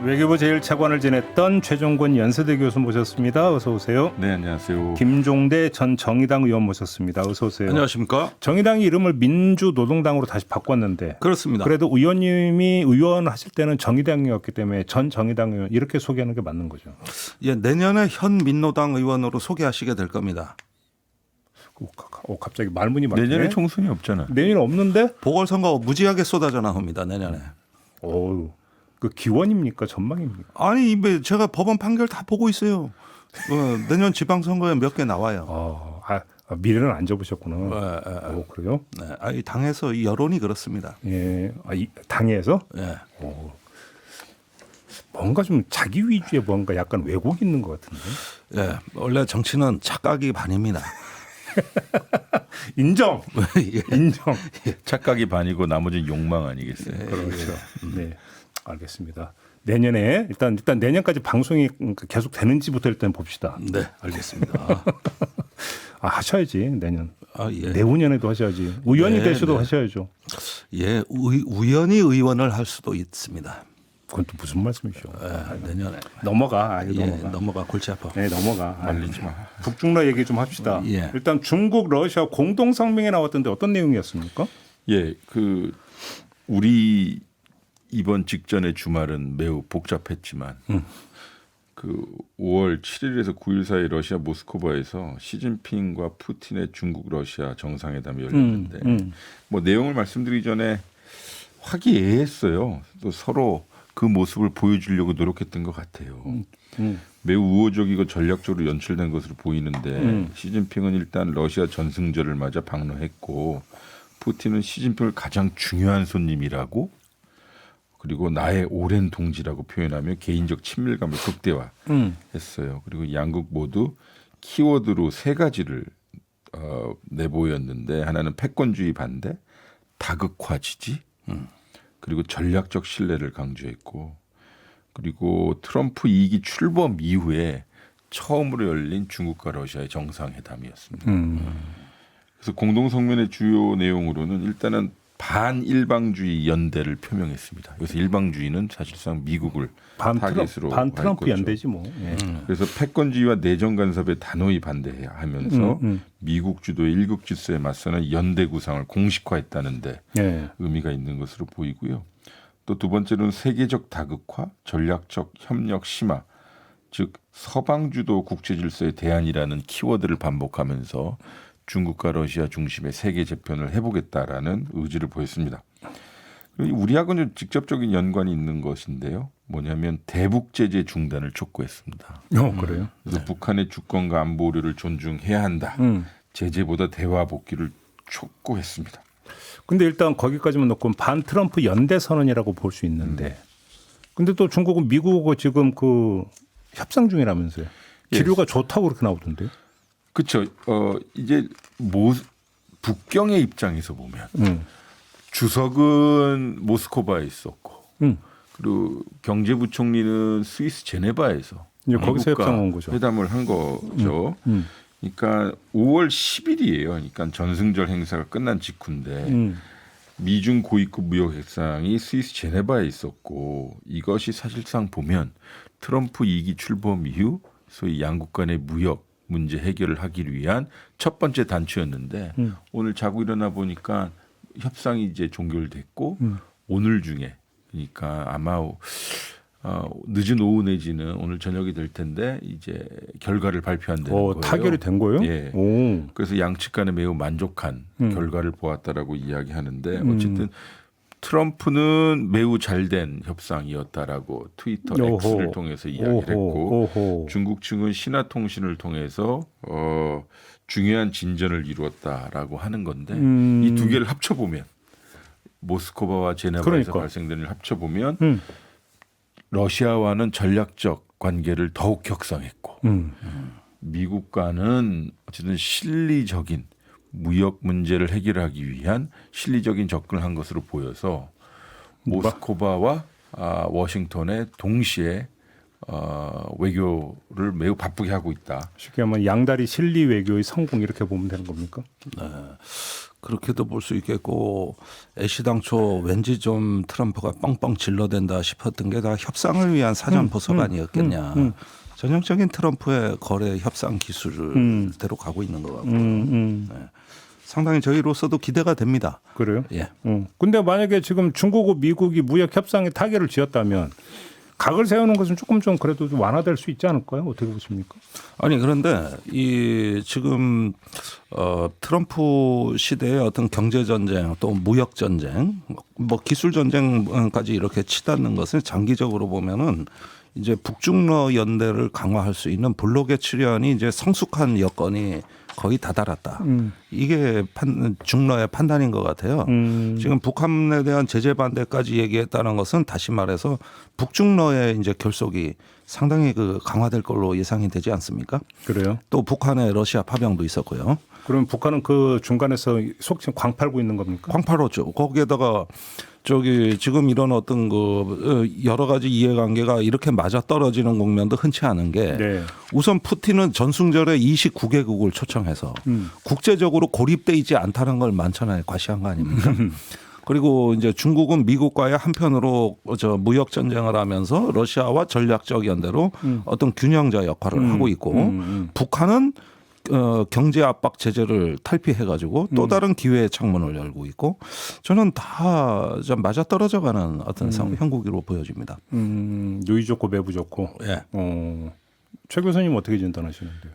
외교부 제1차관을 지냈던 최종권 연세대 교수 모셨습니다. 어서 오세요. 네, 안녕하세요. 김종대 전 정의당 의원 모셨습니다. 어서 오세요. 안녕하십니까? 정의당이 이름을 민주노동당으로 다시 바꿨는데 그렇습니다. 그래도 의원님이 의원 하실 때는 정의당이었기 때문에 전 정의당 의원 이렇게 소개하는 게 맞는 거죠. 예, 내년에 현 민노당 의원으로 소개하시게 될 겁니다. 갑자기 말문이 막히네. 내년에 총선이 없잖아. 내년 없는데? 보궐선거 무지하게 쏟아져 나옵니다. 내년에. 어우, 그 기원입니까? 전망입니까? 아니 제가 법원 판결 다 보고 있어요. 내년 지방선거에 몇 개 나와요. 미래는 안 접으셨구나. 그래요? 네, 이 당에서 이 여론이 그렇습니다. 예, 이 당에서? 예. 뭔가 좀 자기 위주의 뭔가 약간 왜곡이 있는 것 같은데. 예, 원래 정치는 착각이 반입니다. 인정. 예. 인정. 착각이 반이고 나머지는 욕망 아니겠어요? 그렇죠. 네, 알겠습니다. 내년에 일단 내년까지 방송이 계속 되는지부터 일단 봅시다. 네, 알겠습니다. 하셔야지 내년. 예. 내후년에도 하셔야지. 의원이 네, 되셔도 네. 하셔야죠. 예, 우연히 의원을 할 수도 있습니다. 그건 또 무슨 말씀이시죠? 내년에. 넘어가. 예, 넘어가. 넘어가 골치 아파. 네, 넘어가. 말리지 마. 북중러 얘기 좀 합시다. 예. 일단 중국, 러시아 공동 성명에 나왔던데 어떤 내용이었습니까? 예, 우리 이번 직전의 주말은 매우 복잡했지만 그 5월 7일에서 9일 사이 러시아 모스크바에서 시진핑과 푸틴의 중국 러시아 정상회담이 열렸는데 뭐 내용을 말씀드리기 전에 화기애애했어요. 또 서로 그 모습을 보여주려고 노력했던 것 같아요. 매우 우호적이고 전략적으로 연출된 것으로 보이는데 시진핑은 일단 러시아 전승절을 맞아 방문했고 푸틴은 시진핑을 가장 중요한 손님이라고 그리고 나의 오랜 동지라고 표현하며 개인적 친밀감을 극대화했어요. 그리고 양국 모두 키워드로 세 가지를 내보였는데 하나는 패권주의 반대, 다극화 지지, 그리고 전략적 신뢰를 강조했고 그리고 트럼프 2기 출범 이후에 처음으로 열린 중국과 러시아의 정상회담이었습니다. 그래서 공동성명의 주요 내용으로는 일단은 반일방주의 연대를 표명했습니다. 그래서 일방주의는 사실상 미국을 타겟으로 반 트럼프 할 거죠. 연대지 뭐. 예. 그래서 패권주의와 내정 간섭에 단호히 반대하면서 미국 주도의 일국 질서에 맞서는 연대 구상을 공식화했다는데 예. 의미가 있는 것으로 보이고요. 또 두 번째로는 세계적 다극화, 전략적 협력 심화, 즉 서방 주도 국제 질서의 대안이라는 키워드를 반복하면서 중국과 러시아 중심의 세계 재편을 해보겠다라는 의지를 보였습니다. 그리고 우리하고는 좀 직접적인 연관이 있는 것인데요. 뭐냐면 대북 제재 중단을 촉구했습니다. 그래요? 그래서 북한의 주권과 안보를 존중해야 한다. 제재보다 대화 복귀를 촉구했습니다. 근데 일단 거기까지만 놓고 반 트럼프 연대 선언이라고 볼 수 있는데 근데 또 중국은 미국하고 지금 그 협상 중이라면서요. 기류가 좋다고 그렇게 나오던데요. 그렇죠. 이제 북경의 입장에서 보면 주석은 모스크바에 있었고 그리고 경제부총리는 스위스 제네바에서 이제 거기서 협상 온 거죠. 회담을 한 거죠. 그러니까 5월 10일이에요. 그러니까 전승절 행사가 끝난 직후인데 미중 고위급 무역 협상이 스위스 제네바에 있었고 이것이 사실상 보면 트럼프 2기 출범 이후 소위 양국 간의 무역 문제 해결을 하기 위한 첫 번째 단추였는데 오늘 자고 일어나 보니까 협상이 이제 종결됐고 오늘 중에 그러니까 아마 늦은 오후 내지는 오늘 저녁이 될 텐데 이제 결과를 발표한다는 거예요. 타결이 된 거예요? 예. 오. 그래서 양측 간에 매우 만족한 결과를 보았다라고 이야기하는데 어쨌든 트럼프는 매우 잘된 협상이었다라고 트위터 X를 통해서 이야기를 했고 중국 측은 신화통신을 통해서 중요한 진전을 이루었다라고 하는 건데 이 두 개를 합쳐보면 모스크바와 제네바에서 발생되는 일 합쳐보면 러시아와는 전략적 관계를 더욱 격상했고 미국과는 어쨌든 실리적인 무역 문제를 해결하기 위한 실리적인 접근을 한 것으로 보여서 모스크바와 워싱턴에 동시에 외교를 매우 바쁘게 하고 있다. 쉽게 하면 양다리 실리 외교의 성공 이렇게 보면 되는 겁니까? 그렇게도 볼 수 있겠고 애시당초 왠지 좀 트럼프가 뻥뻥 질러댄다 싶었던 게 다 협상을 위한 사전 포석 아니었겠냐. 전형적인 트럼프의 거래 협상 기술대로 가고 있는 것 같고 네. 상당히 저희로서도 기대가 됩니다. 그래요? 예. 근데 만약에 지금 중국과 미국이 무역 협상에 타결을 지었다면 각을 세우는 것은 조금 좀 그래도 좀 완화될 수 있지 않을까요? 어떻게 보십니까? 아니 그런데 이 지금 트럼프 시대의 어떤 경제 전쟁 또 무역 전쟁 뭐 기술 전쟁까지 이렇게 치닫는 것을 장기적으로 보면은 이제 북중러 연대를 강화할 수 있는 블록의 출현이 이제 성숙한 여건이 거의 다다랐다. 이게 중러의 판단인 것 같아요. 지금 북한에 대한 제재 반대까지 얘기했다는 것은 다시 말해서 북중러의 이제 결속이 상당히 그 강화될 걸로 예상이 되지 않습니까? 그래요? 또 북한에 러시아 파병도 있었고요. 그럼 북한은 그 중간에서 속칭 광팔고 있는 겁니까? 광파로죠. 거기에다가 저기 지금 이런 어떤 그 여러 가지 이해관계가 이렇게 맞아 떨어지는 국면도 흔치 않은 게 네. 우선 푸틴은 전승절에 29개국을 초청해서 국제적으로 고립돼 있지 않다는 걸 만천하에 과시한 거 아닙니까? 그리고 이제 중국은 미국과의 한편으로 저 무역 전쟁을 하면서 러시아와 전략적 연대로 어떤 균형자 역할을 하고 있고 북한은 경제 압박 제재를 탈피해가지고 또 다른 기회의 창문을 열고 있고 저는 다 좀 맞아 떨어져가는 어떤 형국으로 보여집니다. 누이 좋고 매부 좋고. 예. 최 교수님 어떻게 진단하시는데요?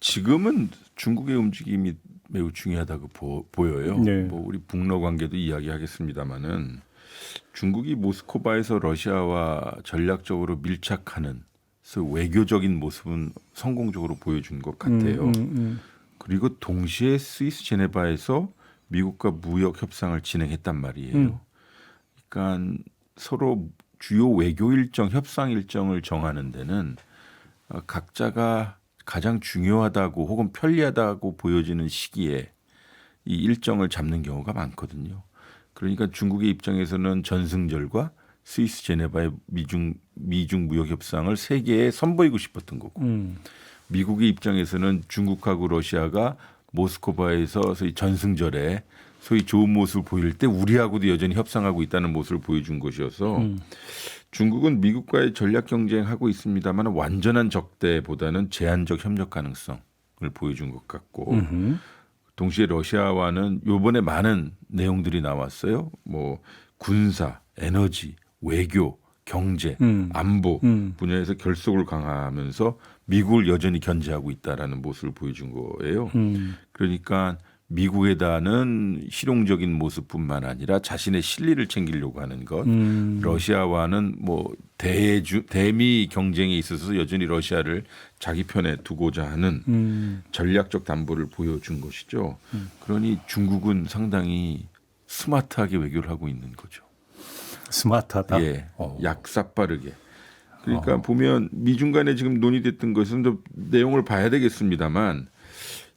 지금은 중국의 움직임이 매우 중요하다고 보여요. 네. 뭐 우리 북러 관계도 이야기하겠습니다마는 중국이 모스크바에서 러시아와 전략적으로 밀착하는 외교적인 모습은 성공적으로 보여준 것 같아요. 그리고 동시에 스위스 제네바에서 미국과 무역 협상을 진행했단 말이에요. 그러니까 서로 주요 외교 일정, 협상 일정을 정하는 데는 각자가 가장 중요하다고 혹은 편리하다고 보여지는 시기에 이 일정을 잡는 경우가 많거든요. 그러니까 중국의 입장에서는 전승절과 스위스 제네바의 미중 무역 협상을 세계에 선보이고 싶었던 거고 미국의 입장에서는 중국하고 러시아가 모스크바에서 소위 전승절에 소위 좋은 모습을 보일 때 우리하고도 여전히 협상하고 있다는 모습을 보여준 것이어서 중국은 미국과의 전략 경쟁하고 있습니다만 완전한 적대보다는 제한적 협력 가능성을 보여준 것 같고 동시에 러시아와는 이번에 많은 내용들이 나왔어요. 뭐 군사, 에너지, 외교, 경제, 안보 분야에서 결속을 강화하면서 미국을 여전히 견제하고 있다라는 모습을 보여준 거예요. 그러니까 미국에다는 실용적인 모습뿐만 아니라 자신의 실리를 챙기려고 하는 것. 러시아와는 뭐 대미 경쟁에 있어서 여전히 러시아를 자기 편에 두고자 하는 전략적 담보를 보여준 것이죠. 그러니 중국은 상당히 스마트하게 외교를 하고 있는 거죠. 스마트하다. 예, 약사빠르게. 그러니까 보면 미중 간에 지금 논의됐던 것은 좀 내용을 봐야 되겠습니다만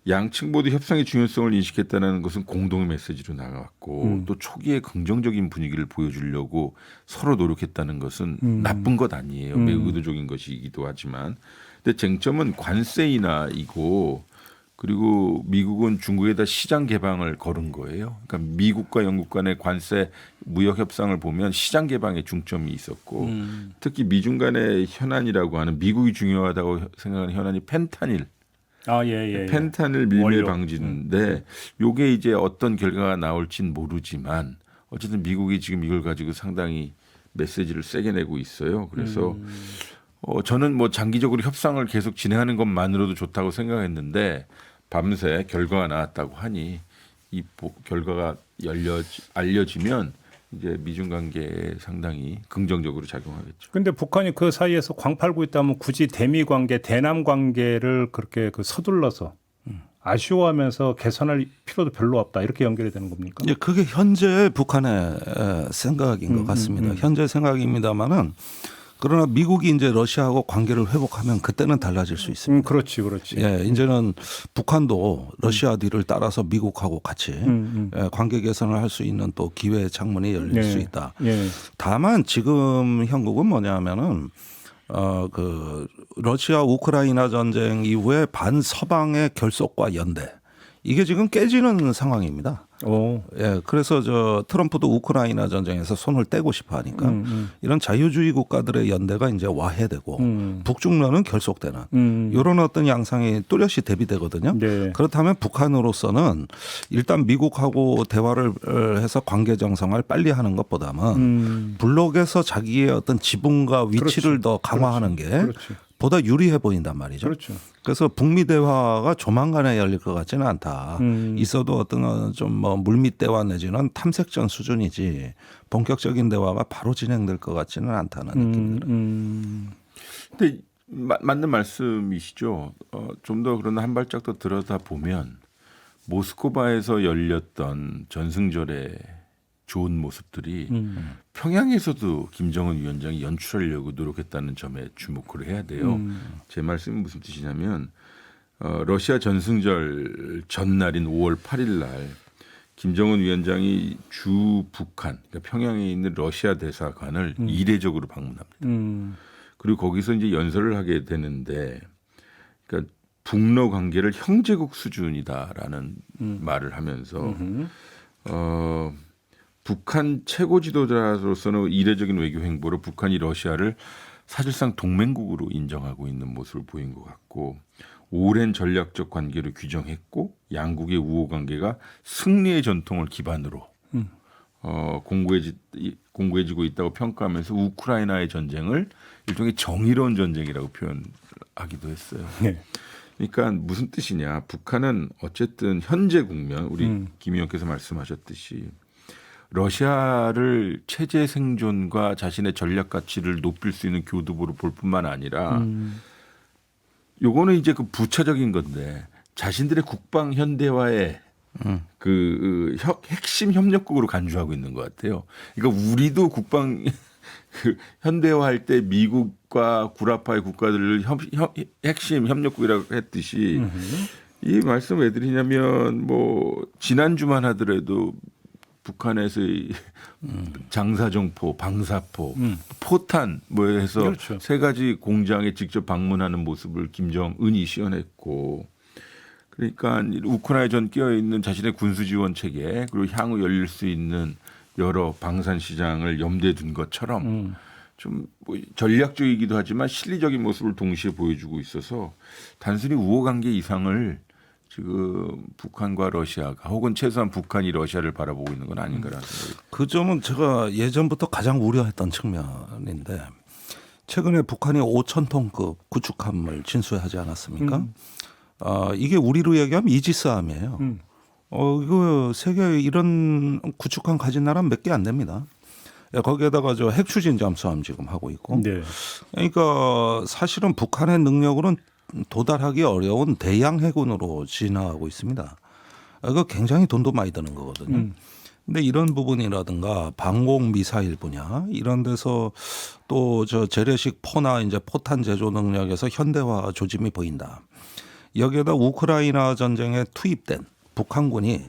양측 모두 협상의 중요성을 인식했다는 것은 공동의 메시지로 나왔고 또 초기에 긍정적인 분위기를 보여주려고 서로 노력했다는 것은 나쁜 것 아니에요. 매우 의도적인 것이기도 하지만. 근데 쟁점은 관세 인하이고 그리고 미국은 중국에다 시장 개방을 걸은 거예요. 그러니까 미국과 영국 간의 관세 무역 협상을 보면 시장 개방에 중점이 있었고 특히 미중 간의 현안이라고 하는 미국이 중요하다고 생각하는 현안이 펜타닐. 펜타닐 밀매 방지인데 요게 이제 어떤 결과가 나올진 모르지만 어쨌든 미국이 지금 이걸 가지고 상당히 메시지를 세게 내고 있어요. 그래서 저는 뭐 장기적으로 협상을 계속 진행하는 것만으로도 좋다고 생각했는데 밤새 결과가 나왔다고 하니 이 결과가 알려지면 이제 미중 관계에 상당히 긍정적으로 작용하겠죠. 그런데 북한이 그 사이에서 광팔고 있다면 굳이 대미 관계, 대남 관계를 그렇게 서둘러서 아쉬워하면서 개선할 필요도 별로 없다 이렇게 연결이 되는 겁니까? 예, 그게 현재 북한의 생각인 것 같습니다. 현재 생각입니다만은 그러나 미국이 이제 러시아하고 관계를 회복하면 그때는 달라질 수 있습니다. 그렇지. 예, 이제는 북한도 러시아 뒤를 따라서 미국하고 같이 관계 개선을 할 수 있는 또 기회의 창문이 열릴 수 있다. 다만 지금 형국은 뭐냐면은 그 러시아 우크라이나 전쟁 이후에 반서방의 결속과 연대 이게 지금 깨지는 상황입니다. 오. 예, 그래서 저 트럼프도 우크라이나 전쟁에서 손을 떼고 싶어 하니까 이런 자유주의 국가들의 연대가 이제 와해되고 북중러는 결속되는 이런 어떤 양상이 뚜렷이 대비되거든요. 네. 그렇다면 북한으로서는 일단 미국하고 대화를 해서 관계 정상화를 빨리 하는 것보다는 블록에서 자기의 어떤 지분과 위치를 그렇지. 더 강화하는 게 그렇지. 보다 유리해 보인단 말이죠. 그렇죠. 그래서 북미 대화가 조만간에 열릴 것 같지는 않다. 있어도 어떤 좀 뭐 물밑 대화 내지는 탐색전 수준이지 본격적인 대화가 바로 진행될 것 같지는 않다는 느낌이 들어요. 근데 맞는 말씀이시죠. 좀 더 그러나 한 발짝 더 들여다 보면 모스크바에서 열렸던 전승절의 좋은 모습들이 평양에서도 김정은 위원장이 연출하려고 노력했다는 점에 주목을 해야 돼요. 제 말씀은 무슨 뜻이냐면 러시아 전승절 전날인 5월 8일 날 김정은 위원장이 주 북한 그러니까 평양에 있는 러시아 대사관을 이례적으로 방문합니다. 그리고 거기서 이제 연설을 하게 되는데 그러니까 북러 관계를 형제국 수준이다라는 말을 하면서 북한 최고 지도자로서는 이례적인 외교 행보로 북한이 러시아를 사실상 동맹국으로 인정하고 있는 모습을 보인 것 같고 오랜 전략적 관계를 규정했고 양국의 우호 관계가 승리의 전통을 기반으로 공고해지고 있다고 평가하면서 우크라이나의 전쟁을 일종의 정의로운 전쟁이라고 표현하기도 했어요. 네. 그러니까 무슨 뜻이냐. 북한은 어쨌든 현재 국면 우리 김 의원께서 말씀하셨듯이 러시아를 체제 생존과 자신의 전략 가치를 높일 수 있는 교두보로 볼 뿐만 아니라 요거는 이제 그 부차적인 건데 자신들의 국방 현대화의 그 핵심 협력국으로 간주하고 있는 것 같아요. 그러니까 우리도 국방 그 현대화할 때 미국과 구라파의 국가들을 핵심 협력국이라고 했듯이 이 말씀 왜 드리냐면 뭐 지난주만 하더라도 북한에서의 장사정포, 방사포, 포탄 뭐 해서 그렇죠. 세 가지 공장에 직접 방문하는 모습을 김정은이 시연했고 그러니까 우크라이나전 끼어 있는 자신의 군수 지원 체계 그리고 향후 열릴 수 있는 여러 방산 시장을 염두에 둔 것처럼 좀 뭐 전략적이기도 하지만 실리적인 모습을 동시에 보여주고 있어서 단순히 우호 관계 이상을 지금 북한과 러시아가 혹은 최소한 북한이 러시아를 바라보고 있는 건 아닌가라는 생각이. 그 점은 제가 예전부터 가장 우려했던 측면인데 최근에 북한이 5,000톤급 구축함을 진수하지 않았습니까? 이게 우리로 얘기하면 이지스함이에요. 이거 세계에 이런 구축함 가진 나라는 몇 개 안 됩니다. 거기에다가 저 핵추진 잠수함 지금 하고 있고. 네. 그러니까 사실은 북한의 능력으로는 도달하기 어려운 대양 해군으로 진화하고 있습니다. 이거 굉장히 돈도 많이 드는 거거든요. 근데 이런 부분이라든가 방공 미사일 분야 이런 데서 또 저 재래식 포나 이제 포탄 제조 능력에서 현대화 조짐이 보인다. 여기에다 우크라이나 전쟁에 투입된 북한군이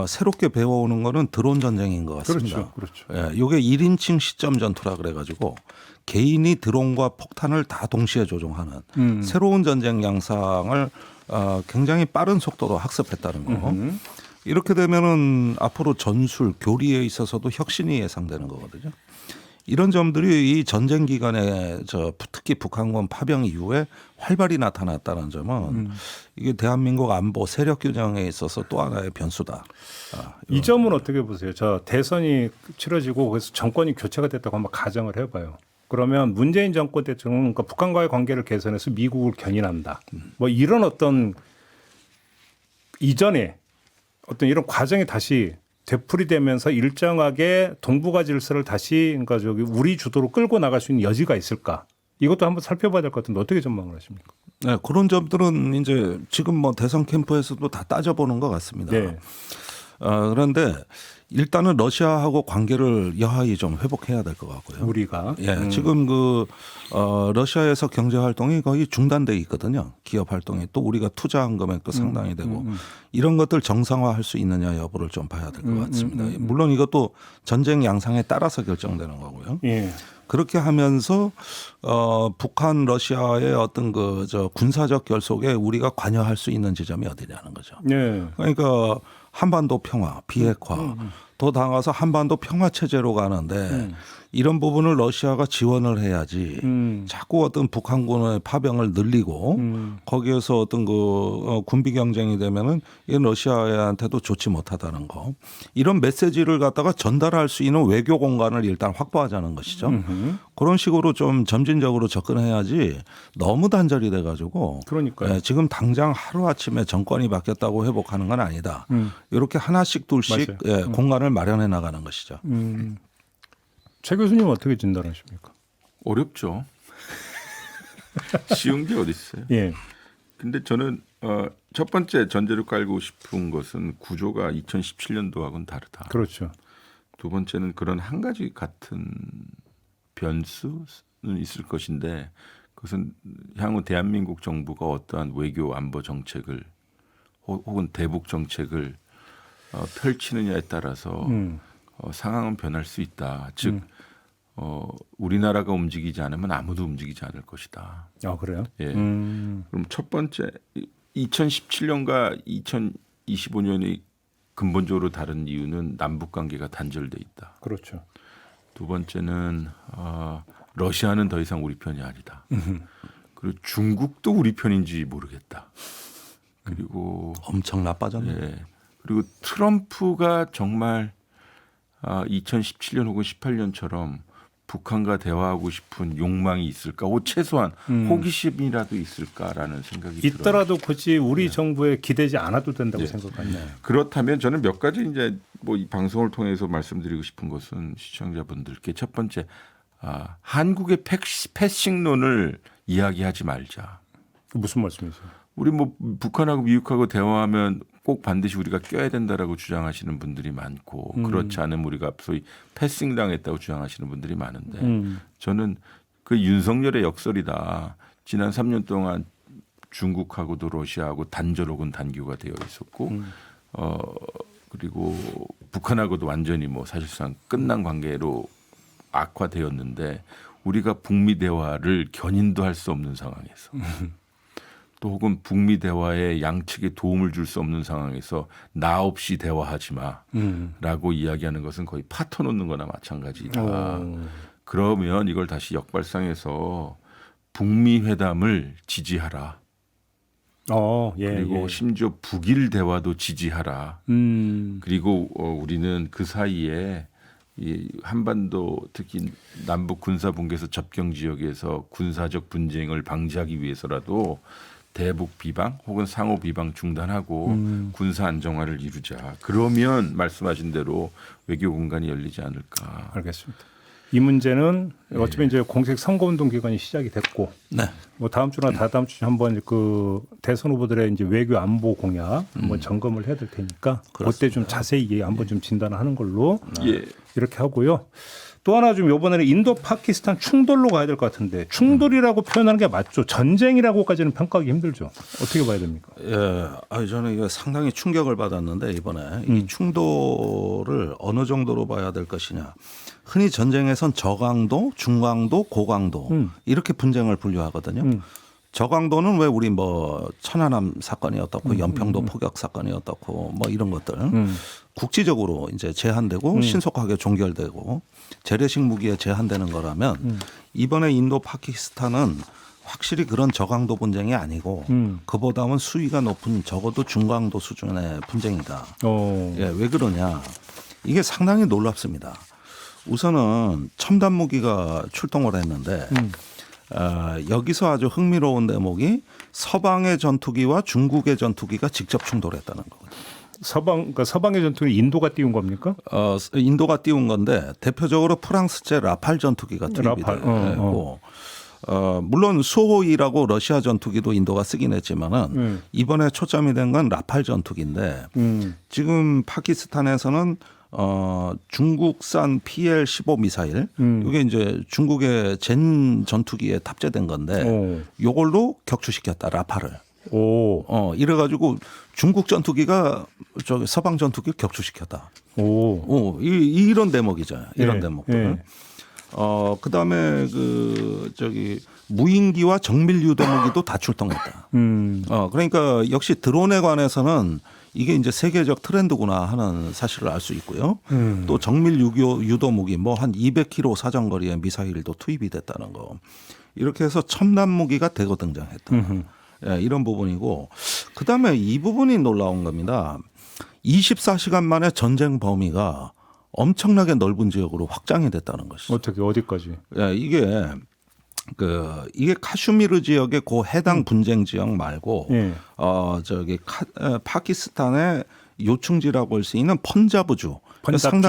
새롭게 배워오는 거는 드론 전쟁인 것 같습니다. 그렇죠. 예, 이게 1인칭 시점 전투라 그래가지고 개인이 드론과 폭탄을 다 동시에 조종하는 새로운 전쟁 양상을 굉장히 빠른 속도로 학습했다는 거. 이렇게 되면은 앞으로 전술 교리에 있어서도 혁신이 예상되는 거거든요. 이런 점들이 이 전쟁 기간에 특히 북한군 파병 이후에 활발히 나타났다는 점은 이게 대한민국 안보 세력 균형에 있어서 또 하나의 변수다. 이 점은 어떻게 보세요? 저 대선이 치러지고 그래서 정권이 교체가 됐다고 한번 가정을 해봐요. 그러면 문재인 정권 대통령은 그러니까 북한과의 관계를 개선해서 미국을 견인한다. 뭐 이런 어떤 이전에 어떤 이런 과정이 다시 되풀이되면서 일정하게 동북아 질서를 다시 그러니까 저기 우리 주도로 끌고 나갈 수 있는 여지가 있을까? 이것도 한번 살펴봐야 될 것 같은데 어떻게 전망을 하십니까? 네, 그런 점들은 이제 지금 뭐 대선 캠프에서도 다 따져보는 것 같습니다. 네. 그런데 일단은 러시아하고 관계를 여하히 좀 회복해야 될 것 같고요. 우리가 예, 지금 러시아에서 경제 활동이 거의 중단돼 있거든요. 기업 활동이 또 우리가 투자한 금액도 상당히 되고 이런 것들 정상화할 수 있느냐 여부를 좀 봐야 될 것 같습니다. 물론 이것도 전쟁 양상에 따라서 결정되는 거고요. 예. 그렇게 하면서 북한 러시아의 어떤 그 저 군사적 결속에 우리가 관여할 수 있는 지점이 어디냐는 거죠. 네. 그러니까 한반도 평화, 비핵화, 더 나아가서 한반도 평화 체제로 가는데 이런 부분을 러시아가 지원을 해야지. 자꾸 어떤 북한군의 파병을 늘리고 거기에서 어떤 그 군비 경쟁이 되면은 이 러시아한테도 좋지 못하다는 거. 이런 메시지를 갖다가 전달할 수 있는 외교 공간을 일단 확보하자는 것이죠. 그런 식으로 좀 점진적으로 접근해야지 너무 단절이 돼가지고. 그러니까요. 예, 지금 당장 하루 아침에 정권이 바뀌었다고 회복하는 건 아니다. 이렇게 하나씩 둘씩 예, 공간을 마련해 나가는 것이죠. 최 교수님 어떻게 진단하십니까? 어렵죠. 쉬운 게 어디 있어요. 예. 근데 저는 첫 번째 전제로 깔고 싶은 것은 구조가 2017년도하고는 다르다. 그렇죠. 두 번째는 그런 한 가지 같은 변수는 있을 것인데 그것은 향후 대한민국 정부가 어떠한 외교 안보 정책을 혹은 대북 정책을 펼치느냐에 따라서 상황은 변할 수 있다. 즉 우리나라가 움직이지 않으면 아무도 움직이지 않을 것이다. 아 그래요? 예. 그럼 첫 번째 2017년과 2025년이 근본적으로 다른 이유는 남북 관계가 단절돼 있다. 그렇죠. 두 번째는 러시아는 더 이상 우리 편이 아니다. 그리고 중국도 우리 편인지 모르겠다. 그리고 엄청 나빠졌네. 예. 그리고 트럼프가 정말 2017년 혹은 18년처럼 북한과 대화하고 싶은 욕망이 있을까? 최소한 호기심이라도 있을까라는 생각이 들어요. 있더라도 굳이 우리 정부에 기대지 않아도 된다고 생각합니다. 그렇다면 저는 몇 가지 이제 뭐 이 방송을 통해서 말씀드리고 싶은 것은 시청자분들께 첫 번째 한국의 패싱론을 이야기하지 말자. 무슨 말씀이세요? 우리 뭐 북한하고 미국하고 대화하면 꼭 반드시 우리가 껴야 된다라고 주장하시는 분들이 많고 그렇지 않으면 우리가 소위 패싱 당했다고 주장하시는 분들이 많은데 저는 그 윤석열의 역설이다. 지난 3년 동안 중국하고도 러시아하고 단절 혹은 단교가 되어 있었고 그리고 북한하고도 완전히 뭐 사실상 끝난 관계로 악화되었는데 우리가 북미 대화를 견인도 할 수 없는 상황에서 또 혹은 북미 대화에 양측에 도움을 줄 수 없는 상황에서 나 없이 대화하지 마라고 이야기하는 것은 거의 파토 놓는 거나 마찬가지다. 그러면 이걸 다시 역발상해서 북미 회담을 지지하라. 그리고 심지어 북일 대화도 지지하라. 그리고 우리는 그 사이에 이 한반도 특히 남북 군사 분계선 접경 지역에서 군사적 분쟁을 방지하기 위해서라도 대북 비방 혹은 상호 비방 중단하고 군사 안정화를 이루자. 그러면 말씀하신 대로 외교 공간이 열리지 않을까. 알겠습니다. 이 문제는 어차피 이제 공식 선거운동 기간이 시작이 됐고, 네. 뭐 다음 주나 다다음 주에 한번 그 대선 후보들의 이제 외교 안보 공약 한번 점검을 해야 될 테니까 그때 좀 자세히 한번 좀 진단하는 걸로 이렇게 하고요. 또 하나 좀 이번에는 인도 파키스탄 충돌로 가야 될 것 같은데 충돌이라고 표현하는 게 맞죠? 전쟁이라고까지는 평가하기 힘들죠. 어떻게 봐야 됩니까? 예, 저는 이거 상당히 충격을 받았는데 이번에 이 충돌을 어느 정도로 봐야 될 것이냐. 흔히 전쟁에선 저강도, 중강도, 고강도 이렇게 분쟁을 분류하거든요. 저강도는 왜 우리 뭐 천안함 사건이 어떻고 연평도 포격 사건이 어떻고 뭐 이런 것들 국지적으로 이제 제한되고 신속하게 종결되고 재래식 무기에 제한되는 거라면 이번에 인도 파키스탄은 확실히 그런 저강도 분쟁이 아니고 그보다는 수위가 높은 적어도 중강도 수준의 분쟁이다. 예, 왜 그러냐? 이게 상당히 놀랍습니다. 우선은 첨단 무기가 출동을 했는데 여기서 아주 흥미로운 대목이 서방의 전투기와 중국의 전투기가 직접 충돌했다는 거거든요. 그러니까 서방의 전투기 인도가 띄운 겁니까? 인도가 띄운 건데 대표적으로 프랑스제 라팔 전투기가 투입이 되고 물론 수호이라고 러시아 전투기도 인도가 쓰긴 했지만은 이번에 초점이 된 건 라팔 전투기인데 지금 파키스탄에서는 중국산 PL-15 미사일 이게 이제 중국의 젠 전투기에 탑재된 건데 이걸로 격추시켰다 라팔을. 이래가지고 중국 전투기가 저기 서방 전투기를 격추시켰다. 이런 대목이죠. 이런 대목들. 그다음에 무인기와 정밀 유도무기도 다 출동했다. 그러니까 역시 드론에 관해서는 이게 이제 세계적 트렌드구나 하는 사실을 알 수 있고요. 또 정밀 유도무기 뭐 한 200km 사정거리의 미사일도 투입이 됐다는 거. 이렇게 해서 첨단 무기가 대거 등장했다. 예, 이런 부분이고 그다음에 이 부분이 놀라운 겁니다. 24시간 만에 전쟁 범위가 엄청나게 넓은 지역으로 확장이 됐다는 것이죠. 어떻게 어디까지? 예, 이게 카슈미르 지역의 그 해당 분쟁 지역 말고 예. 파키스탄의 요충지라고 할 수 있는 펀자브주. 펀잡주?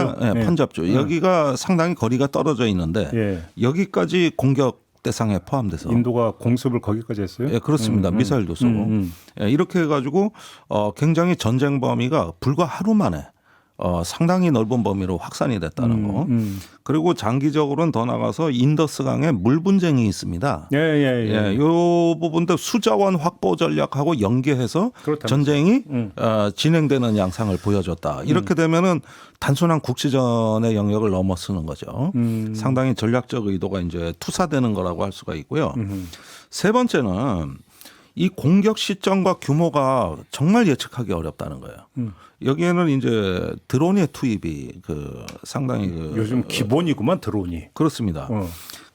펀잡주. 여기가 상당히 거리가 떨어져 있는데 예. 여기까지 공격 대상에 포함돼서 인도가 공습을 거기까지 했어요? 예, 그렇습니다. 미사일도 쏘고 예, 이렇게 해가지고 굉장히 전쟁 범위가 불과 하루 만에 상당히 넓은 범위로 확산이 됐다는 거. 그리고 장기적으로는 더 나가서 인더스강에 물 분쟁이 있습니다. 예. 이 부분도 수자원 확보 전략하고 연계해서 그렇다면서요. 전쟁이 진행되는 양상을 보여줬다. 이렇게 되면은 단순한 국지전의 영역을 넘어서는 거죠. 상당히 전략적 의도가 이제 투사되는 거라고 할 수가 있고요. 세 번째는 이 공격 시점과 규모가 정말 예측하기 어렵다는 거예요. 여기에는 이제 드론의 투입이 상당히 요즘 기본이구만 드론이. 그렇습니다.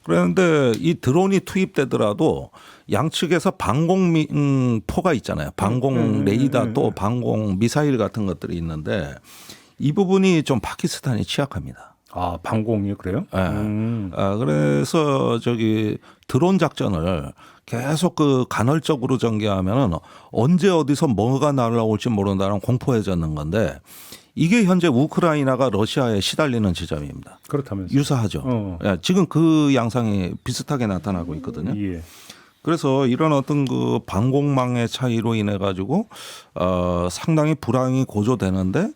그런데 이 드론이 투입되더라도 양측에서 방공포가 있잖아요. 방공 레이더 또 방공 미사일 같은 것들이 있는데 이 부분이 좀 파키스탄이 취약합니다. 아, 방공이 그래요? 네. 그래서 드론 작전을 계속 간헐적으로 전개하면은 언제 어디서 뭐가 날아올지 모른다는 공포에 젖는 건데 이게 현재 우크라이나가 러시아에 시달리는 지점입니다. 그렇다면서. 유사하죠. 예, 지금 그 양상이 비슷하게 나타나고 있거든요. 예. 그래서 이런 어떤 방공망의 차이로 인해 가지고 상당히 불황이 고조되는데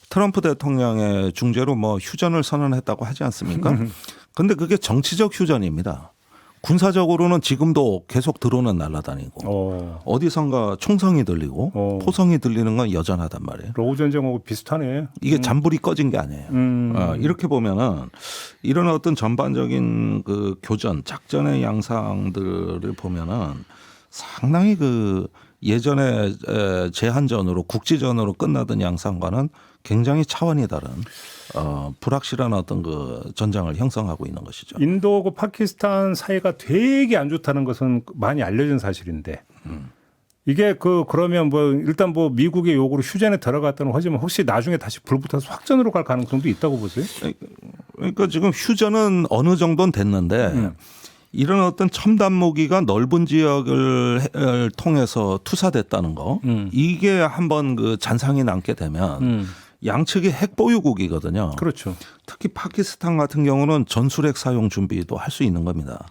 트럼프 대통령의 중재로 뭐 휴전을 선언했다고 하지 않습니까? 근데 그게 정치적 휴전입니다. 군사적으로는 지금도 계속 드론은 날아다니고 어디선가 총성이 들리고 포성이 들리는 건 여전하단 말이에요. 러우 전쟁하고 비슷하네. 이게 잔불이 꺼진 게 아니에요. 이렇게 보면은 이런 어떤 전반적인 교전, 작전의 양상들을 보면은 상당히 예전에 제한전으로 국지전으로 끝나던 양상과는 굉장히 차원이 다른 불확실한 어떤 전장을 형성하고 있는 것이죠. 인도하고 파키스탄 사이가 되게 안 좋다는 것은 많이 알려진 사실인데 이게 그러면 일단 미국의 요구로 휴전에 들어갔다는 하지만 혹시 나중에 다시 불붙어서 확전으로 갈 가능성도 있다고 보세요? 그러니까 지금 휴전은 어느 정도는 됐는데 이런 어떤 첨단 무기가 넓은 지역을 통해서 투사됐다는 거 이게 한번 잔상이 남게 되면 양측이 핵 보유국이거든요. 그렇죠. 특히 파키스탄 같은 경우는 전술핵 사용 준비도 할 수 있는 겁니다.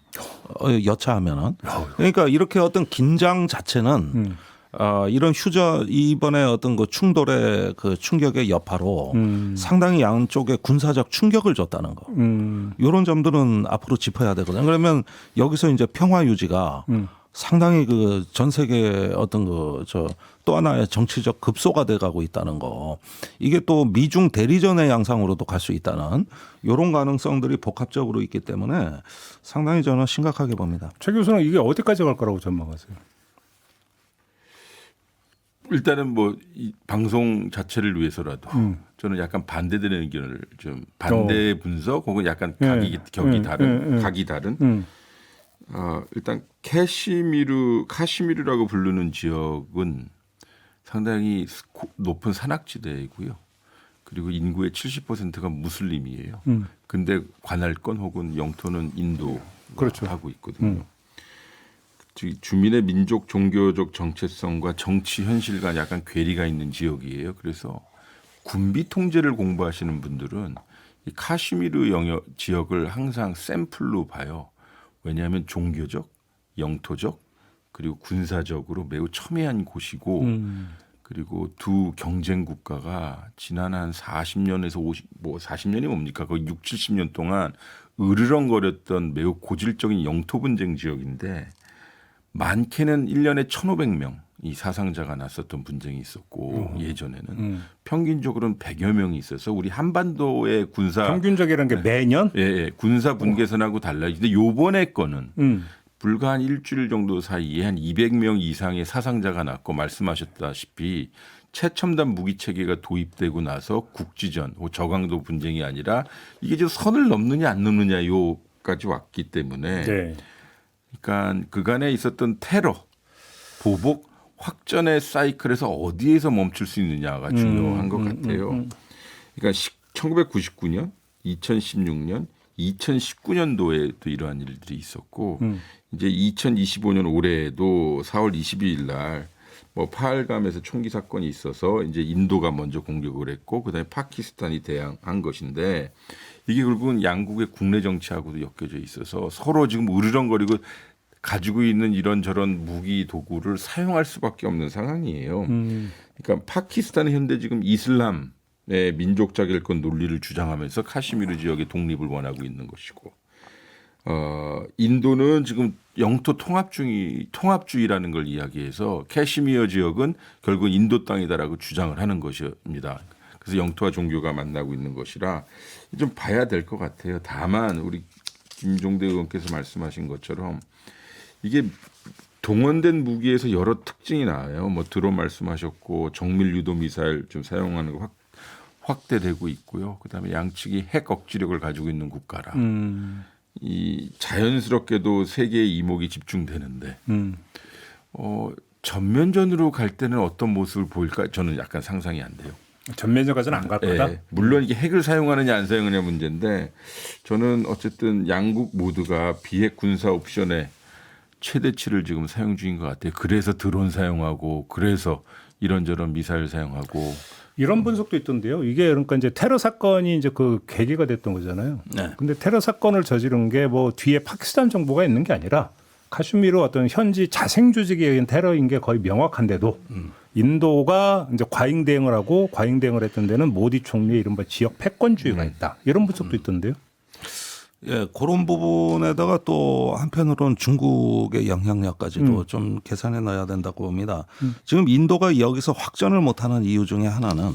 여차하면은. 그러니까 이렇게 어떤 긴장 자체는 이런 이번에 어떤 충돌의 충격의 여파로 상당히 양쪽에 군사적 충격을 줬다는 거. 이런 점들은 앞으로 짚어야 되거든요. 그러면 여기서 이제 평화 유지가 상당히 전 세계 어떤 또 하나의 정치적 급소가 돼가고 있다는 거. 이게 또 미중 대리전의 양상으로도 갈 수 있다는 이런 가능성들이 복합적으로 있기 때문에 상당히 저는 심각하게 봅니다. 최 교수는 이게 어디까지 갈 거라고 전망하세요? 일단은 이 방송 자체를 위해서라도 저는 약간 반대되는 의견을 좀 반대 분석 혹은 약간 각이 다른 일단 카시미르라고 부르는 지역은 상당히 높은 산악지대이고요. 그리고 인구의 70%가 무슬림이에요. 근데 관할권 혹은 영토는 인도가 그렇죠. 하고 있거든요. 주민의 민족 종교적 정체성과 정치 현실과 약간 괴리가 있는 지역이에요. 그래서 군비 통제를 공부하시는 분들은 이 카시미르 영역 지역을 항상 샘플로 봐요. 왜냐하면 종교적, 영토적 그리고 군사적으로 매우 첨예한 곳이고 그리고 두 경쟁 국가가 지난 한 40년에서 40년이 뭡니까? 거의 6, 70년 동안 으르렁거렸던 매우 고질적인 영토 분쟁 지역인데 많게는 1년에 1,500명 이 사상자가 났었던 분쟁이 있었고 예전에는 평균적으로는 100여 명이 있어서 우리 한반도의 군사 평균적이라는 게 매년? 예, 군사 분계선하고 달라요. 근데 요번에 거는 불과 한 일주일 정도 사이에 한 200명 이상의 사상자가 났고 말씀하셨다시피 최첨단 무기 체계가 도입되고 나서 국지전, 저강도 분쟁이 아니라 이게 지금 선을 넘느냐 안 넘느냐 요까지 왔기 때문에 네. 그러니까 그간에 있었던 테러, 보복, 확전의 사이클에서 어디에서 멈출 수 있느냐가 중요한 것 같아요. 그러니까 1999년, 2016년, 2019년도에도 이러한 일들이 있었고 이제 2025년 올해에도 4월 22일 날 뭐 파할감에서 총기 사건이 있어서 이제 인도가 먼저 공격을 했고 그다음에 파키스탄이 대항한 것인데 이게 결국은 양국의 국내 정치하고도 엮여져 있어서 서로 지금 으르렁거리고 가지고 있는 이런저런 무기 도구를 사용할 수밖에 없는 상황이에요. 그러니까 파키스탄은 현재 지금 이슬람의 민족 자결권 논리를 주장하면서 카시미르 지역의 독립을 원하고 있는 것이고, 인도는 지금 영토 통합주의라는 걸 이야기해서 카시미르 지역은 결국 인도 땅이다라고 주장을 하는 것입니다. 그래서 영토와 종교가 만나고 있는 것이라 좀 봐야 될 것 같아요. 다만 우리 김종대 의원께서 말씀하신 것처럼 이게 동원된 무기에서 여러 특징이 나와요. 뭐 드론 말씀하셨고 정밀 유도 미사일 좀 사용하는 거 확대되고 있고요. 그다음에 양측이 핵 억지력을 가지고 있는 국가라. 이 자연스럽게도 세계의 이목이 집중되는데 전면전으로 갈 때는 어떤 모습을 보일까? 저는 약간 상상이 안 돼요. 전면전까지는 안 갈 거다. 네, 물론 이게 핵을 사용하느냐 안 사용하느냐 문제인데 저는 어쨌든 양국 모두가 비핵 군사 옵션의 최대치를 지금 사용 중인 것 같아요. 그래서 드론 사용하고 그래서 이런저런 미사일 사용하고 이런 분석도 있던데요. 이게 그러니까 이제 테러 사건이 이제 그 계기가 됐던 거잖아요. 네. 근데 테러 사건을 저지른 게 뭐 뒤에 파키스탄 정부가 있는 게 아니라 카슈미르 어떤 현지 자생조직에 의한 테러인 게 거의 명확한데도 인도가 이제 과잉 대응을 하고 과잉 대응을 했던 데는 모디 총리의 이른바 지역 패권주의가 있다. 이런 분석도 있던데요. 예, 그런 부분에다가 또 한편으로는 중국의 영향력까지도 좀 계산해 놔야 된다고 봅니다. 지금 인도가 여기서 확전을 못하는 이유 중에 하나는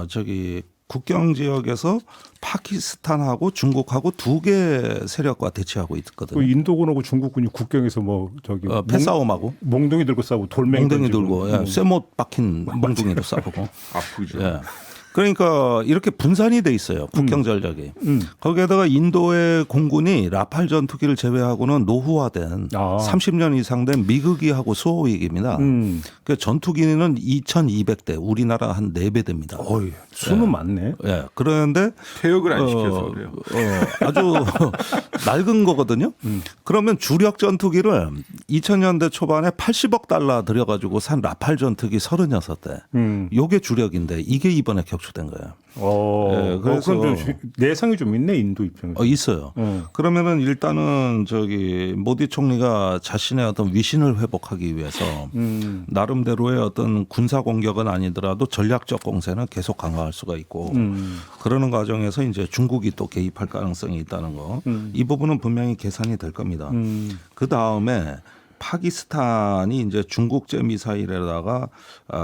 저기 국경 지역에서 파키스탄하고 중국하고 두 개 세력과 대치하고 있거든요. 그 인도군하고 중국군이 국경에서 뭐 저기 패싸움하고 몽둥이 들고 싸우고 돌멩이 몽둥이 던지고. 들고 쇠못 박힌 몽둥이로 싸우고. 아프죠. 예. 그러니까 이렇게 분산이 돼 있어요. 국경 전략이. 거기에다가 인도의 공군이 라팔 전투기를 제외하고는 노후화된 30년 이상 된 미국이하고 수호위기입니다. 그 전투기는 2,200대, 우리나라 한 4배 됩니다. 어이, 수는 많네. 예. 그런데 퇴역을 안 시켜서 그래요. 아주 낡은 거거든요. 그러면 주력 전투기를 2000년대 초반에 80억 달러 들여가지고 산 라팔 전투기 36대. 요게 주력인데 이게 이번에 격추된 거예요. 예, 그래서 그런데 내상이 좀 있네 인도 입장에서. 있어요. 그러면은 일단은 저기 모디 총리가 자신의 어떤 위신을 회복하기 위해서 나름대로의 어떤 군사 공격은 아니더라도 전략적 공세는 계속 강화할 수가 있고 그러는 과정에서 이제 중국이 또 개입할 가능성이 있다는 거. 이 부분은 분명히 계산이 될 겁니다. 그 다음에 파키스탄이 이제 중국제 미사일에다가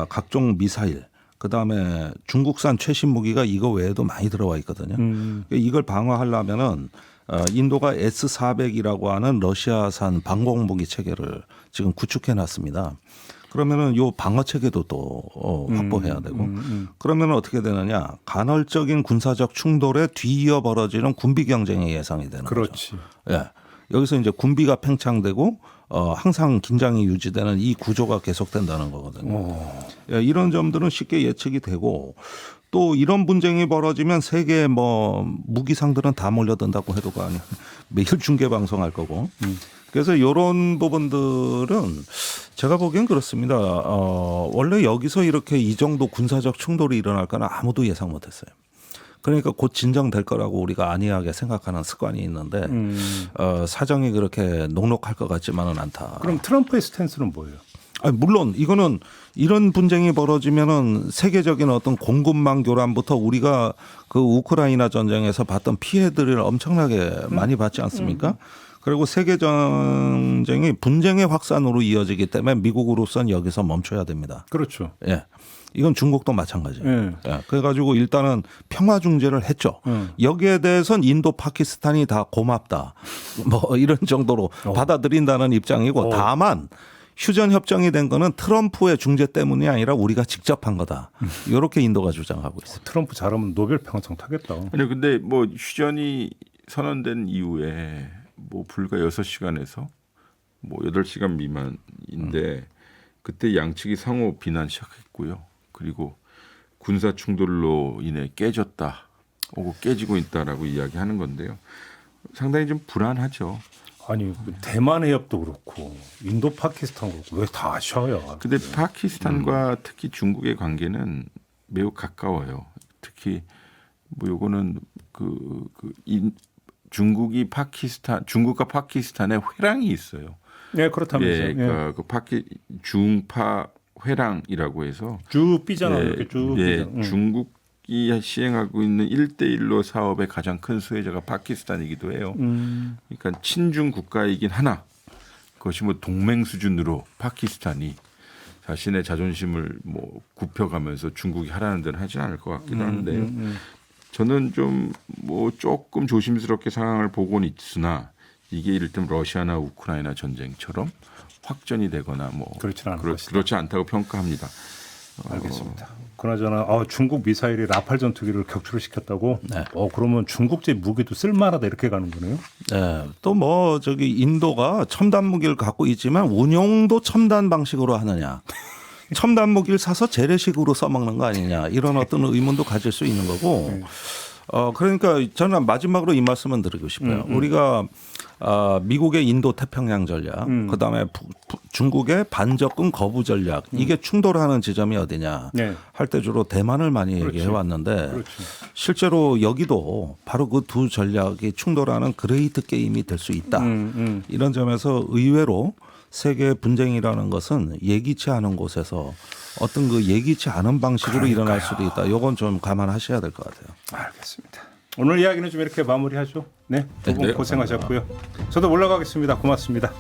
각종 미사일 그다음에 중국산 최신 무기가 이거 외에도 많이 들어와 있거든요. 이걸 방어하려면은 인도가 S-400이라고 하는 러시아산 방공무기 체계를 지금 구축해 놨습니다. 그러면은 요 방어 체계도 또 확보해야 되고 그러면은 어떻게 되느냐 간헐적인 군사적 충돌에 뒤이어 벌어지는 군비 경쟁이 예상이 되는 그렇지. 거죠. 예. 여기서 이제 군비가 팽창되고 항상 긴장이 유지되는 이 구조가 계속된다는 거거든요. 예, 이런 점들은 쉽게 예측이 되고 또 이런 분쟁이 벌어지면 세계 뭐 무기상들은 다 몰려든다고 해도 아니 매일 중계 방송할 거고. 그래서 이런 부분들은 제가 보기엔 그렇습니다. 원래 여기서 이렇게 이 정도 군사적 충돌이 일어날 거는 아무도 예상 못했어요. 그러니까 곧 진정될 거라고 우리가 안이하게 생각하는 습관이 있는데 사정이 그렇게 녹록할 것 같지만은 않다. 그럼 트럼프의 스탠스는 뭐예요? 아니, 물론 이거는 이런 분쟁이 벌어지면은 세계적인 어떤 공급망 교란부터 우리가 그 우크라이나 전쟁에서 봤던 피해들을 엄청나게 많이 받지 않습니까? 그리고 세계 전쟁이 분쟁의 확산으로 이어지기 때문에 미국으로서는 여기서 멈춰야 됩니다. 그렇죠. 예. 이건 중국도 마찬가지예요. 예. 예. 그래가지고 일단은 평화 중재를 했죠. 여기에 대해서는 인도, 파키스탄이 다 고맙다. 뭐 이런 정도로 받아들인다는 입장이고 다만 휴전 협정이 된 거는 트럼프의 중재 때문이 아니라 우리가 직접 한 거다. 이렇게 인도가 주장하고 있습니다. 트럼프 잘하면 노벨 평화상 타겠다. 아니 근데 뭐 휴전이 선언된 이후에 뭐 불과 6시간에서 뭐 8시간 미만인데 그때 양측이 상호 비난 시작했고요. 그리고 군사 충돌로 인해 깨졌다. 오고 깨지고 있다라고 이야기하는 건데요. 상당히 좀 불안하죠. 아니 대만 해협도 그렇고 인도 파키스탄 그렇고 왜 다 아시아야? 근데 파키스탄과 특히 중국의 관계는 매우 가까워요. 특히 뭐 요거는 중국과 파키스탄에 회랑이 있어요. 네 그렇다면서요. 예, 그러니까 그 중파 회랑이라고 해서 쭉 삐잖아. 예, 이렇게 쭉 예, 삐잖아. 중국이 시행하고 있는 1대1로 사업의 가장 큰 수혜자가 파키스탄이기도 해요. 그러니까 친중 국가이긴 하나 그것이 뭐 동맹 수준으로 파키스탄이 자신의 자존심을 뭐 굽혀가면서 중국이 하라는 데는 하지 않을 것 같기도 한데 저는 좀 뭐 조금 조심스럽게 상황을 보고는 있으나 이게 이를테면 러시아나 우크라이나 전쟁처럼 확전이 되거나 뭐 그렇지는 않을 것이다. 그렇지 않다고 평가합니다. 알겠습니다. 그나저나 중국 미사일이 라팔 전투기를 격추를 시켰다고? 네. 그러면 중국제 무기도 쓸만하다 이렇게 가는 거네요? 네. 또 뭐 저기 인도가 첨단 무기를 갖고 있지만 운용도 첨단 방식으로 하느냐. 첨단 무기를 사서 재래식으로 써먹는 거 아니냐. 이런 어떤 의문도 가질 수 있는 거고. 그러니까 저는 마지막으로 이 말씀을 드리고 싶어요. 우리가 미국의 인도 태평양 전략, 그다음에 중국의 반접근 거부 전략 이게 충돌하는 지점이 어디냐 네. 할 때 주로 대만을 많이 그렇지. 얘기해 왔는데 그렇지. 실제로 여기도 바로 그 두 전략이 충돌하는 그레이트 게임이 될 수 있다. 이런 점에서 의외로 세계 분쟁이라는 것은 예기치 않은 곳에서 어떤 그 예기치 않은 방식으로 일어날 수도 있다. 이건 좀 감안하셔야 될 것 같아요. 알겠습니다. 오늘 이야기는 좀 이렇게 마무리하죠. 네, 두 분 네, 고생하셨고요. 저도 올라가겠습니다. 고맙습니다.